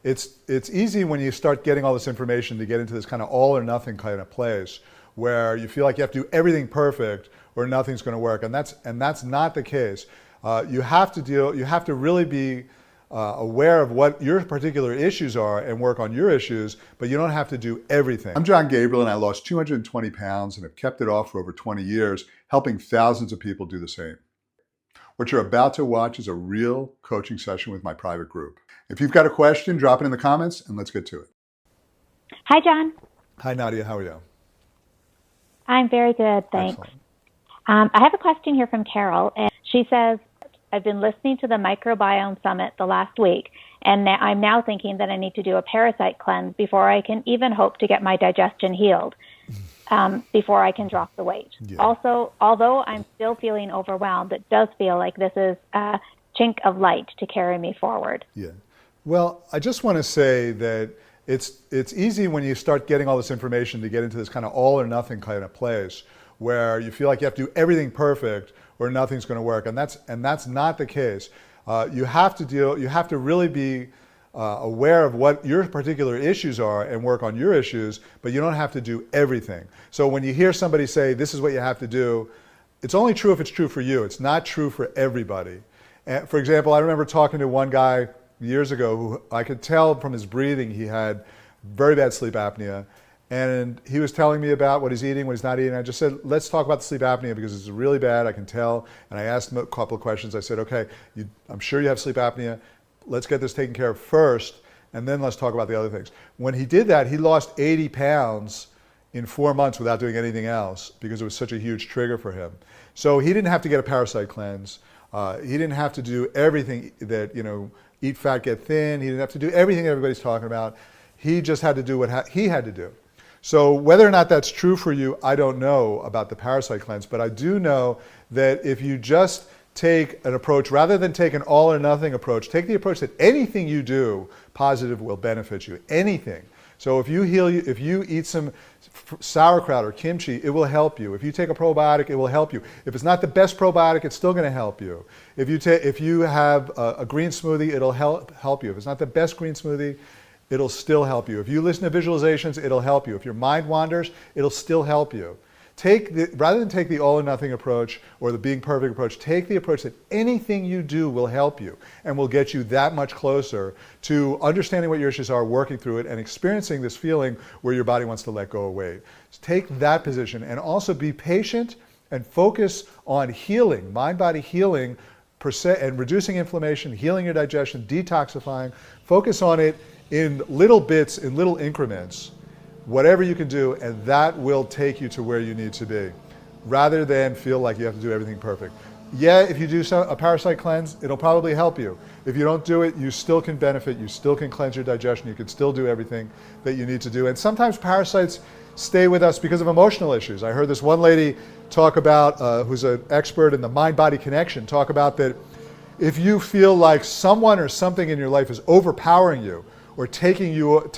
it's easy when you start getting all this information to get into this kind of all or nothing kind of place where you feel like you have to do everything perfect or nothing's going to work, and that's not the case. You have to really be aware of what your particular issues are and work on your issues, but you don't have to do everything. I'm Jon Gabriel, and I lost 220 pounds and have kept it off for over 20 years, helping thousands of people do the same. What you're about to watch is a real coaching session with my private group. If you've got a question, drop it in the comments and let's get to it. Hi, Jon. Hi, Nadia. How are you? I'm very good, thanks. I have a question here from Carol, and she says, I've been listening to the Microbiome Summit the last week, and I'm now thinking that I need to do a parasite cleanse before I can even hope to get my digestion healed, before I can drop the weight. Yeah. Also, although I'm still feeling overwhelmed, it does feel like this is a chink of light to carry me forward. Yeah. Well, I just want to say that it's easy when you start getting all this information to get into this kind of all or nothing kind of place where you feel like you have to do everything perfect or nothing's going to work, and that's not the case. You have to really be aware of what your particular issues are and work on your issues, but you don't have to do everything. So when you hear somebody say, this is what you have to do, it's only true if it's true for you. It's not true for everybody. And for example, I remember talking to one guy years ago who I could tell from his breathing he had very bad sleep apnea. And he was telling me about what he's eating, what he's not eating. I just said, let's talk about the sleep apnea because it's really bad, I can tell. And I asked him a couple of questions. I said, okay, I'm sure you have sleep apnea. Let's get this taken care of first, and then let's talk about the other things. When he did that, he lost 80 pounds in 4 months without doing anything else because it was such a huge trigger for him. So he didn't have to get a parasite cleanse. He didn't have to do everything that, eat fat, get thin. He didn't have to do everything everybody's talking about. He just had to do what he had to do. So whether or not that's true for you, I don't know about the parasite cleanse, but I do know that if you just take an approach, rather than take an all or nothing approach, take the approach that anything you do positive will benefit you, anything. So if you eat some sauerkraut or kimchi, it will help you. If you take a probiotic, it will help you. If it's not the best probiotic, it's still going to help you. If you have a green smoothie, it'll help you. If it's not the best green smoothie, it'll still help you. If you listen to visualizations, it'll help you. If your mind wanders, it'll still help you. Rather than take the all or nothing approach or the being perfect approach, take the approach that anything you do will help you and will get you that much closer to understanding what your issues are, working through it, and experiencing this feeling where your body wants to let go of weight. So take that position and also be patient and focus on healing, mind-body healing, and reducing inflammation, healing your digestion, detoxifying. Focus on it in little bits, in little increments, whatever you can do, and that will take you to where you need to be, rather than feel like you have to do everything perfect. Yeah, if you do a parasite cleanse, it'll probably help you. If you don't do it, you still can benefit, you still can cleanse your digestion, you can still do everything that you need to do. And sometimes parasites stay with us because of emotional issues. I heard this one lady talk about, who's an expert in the mind-body connection, talk about that if you feel like someone or something in your life is overpowering you, or taking over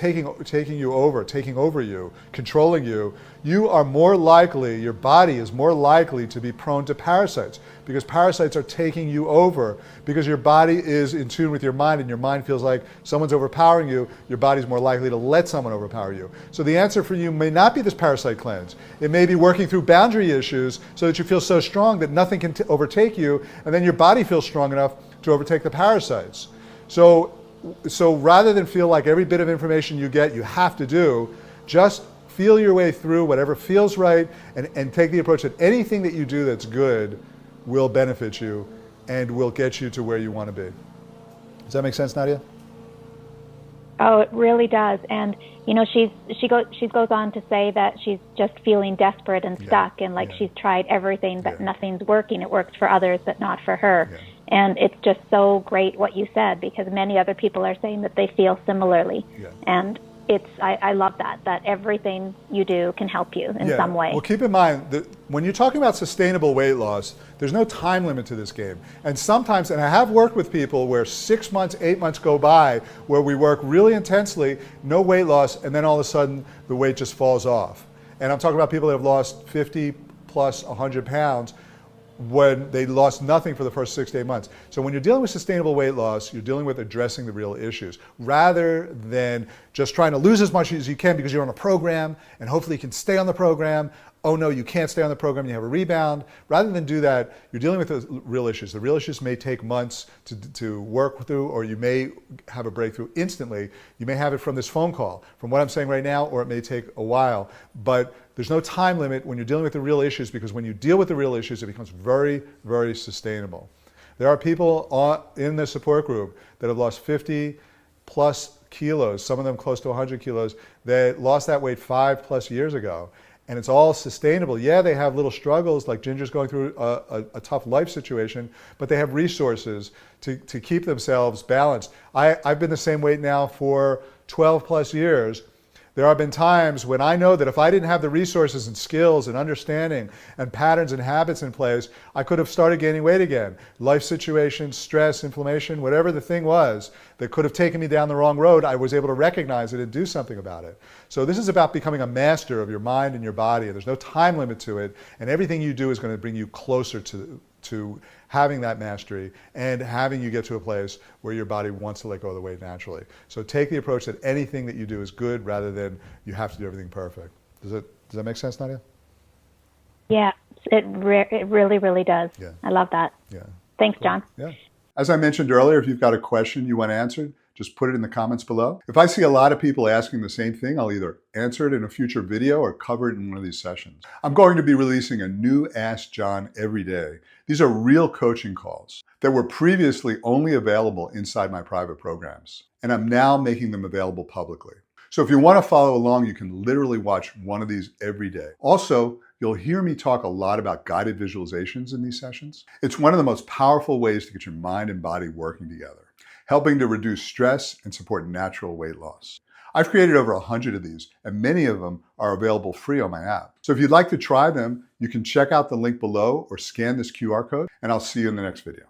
you, controlling you, you are more likely, your body is more likely to be prone to parasites, because parasites are taking you over, because your body is in tune with your mind, and your mind feels like someone's overpowering you, your body's more likely to let someone overpower you. So the answer for you may not be this parasite cleanse. It may be working through boundary issues so that you feel so strong that nothing can overtake you, and then your body feels strong enough to overtake the parasites. So rather than feel like every bit of information you get you have to do, just feel your way through whatever feels right, and take the approach that anything that you do that's good will benefit you and will get you to where you want to be. Does that make sense, Nadia? Oh, it really does. And she goes on to say that she's just feeling desperate and stuck, and she's tried everything, but nothing's working. It works for others, but not for her. Yeah. And it's just so great what you said, because many other people are saying that they feel similarly. Yeah. And I love that everything you do can help you in some way. Well, keep in mind that when you're talking about sustainable weight loss, there's no time limit to this game. And sometimes, and I have worked with people where 6 months, 8 months go by where we work really intensely, no weight loss, and then all of a sudden the weight just falls off. And I'm talking about people that have lost 50 plus 100 pounds. when they lost nothing for the first 6 to 8 months. So when you're dealing with sustainable weight loss, you're dealing with addressing the real issues rather than just trying to lose as much as you can because you're on a program and hopefully you can stay on the program. Oh no, you can't stay on the program, you have a rebound. Rather than do that, you're dealing with the real issues. The real issues may take months to work through, or you may have a breakthrough instantly. You may have it from this phone call, from what I'm saying right now, or it may take a while. But there's no time limit when you're dealing with the real issues, because when you deal with the real issues, it becomes very, very sustainable. There are people in the support group that have lost 50 plus kilos, some of them close to 100 kilos, that lost that weight 5+ years ago. And it's all sustainable. Yeah, they have little struggles, like Ginger's going through a tough life situation, but they have resources to keep themselves balanced. I've been the same weight now for 12+ years. There have been times when I know that if I didn't have the resources and skills and understanding and patterns and habits in place, I could have started gaining weight again. Life situation, stress, inflammation, whatever the thing was that could have taken me down the wrong road, I was able to recognize it and do something about it. So this is about becoming a master of your mind and your body, and there's no time limit to it, and everything you do is going to bring you closer to having that mastery and having you get to a place where your body wants to let go of the weight naturally. So take the approach that anything that you do is good rather than you have to do everything perfect. Does that make sense, Nadia? Yeah, it really, really does. Yeah. I love that. Yeah. Thanks, Jon. Yeah. As I mentioned earlier, if you've got a question you want answered, just put it in the comments below. If I see a lot of people asking the same thing, I'll either answer it in a future video or cover it in one of these sessions. I'm going to be releasing a new Ask Jon every day. These are real coaching calls that were previously only available inside my private programs, and I'm now making them available publicly. So if you want to follow along, you can literally watch one of these every day. Also, you'll hear me talk a lot about guided visualizations in these sessions. It's one of the most powerful ways to get your mind and body working together, helping to reduce stress and support natural weight loss. I've created over 100 of these, and many of them are available free on my app. So if you'd like to try them, you can check out the link below or scan this QR code, and I'll see you in the next video.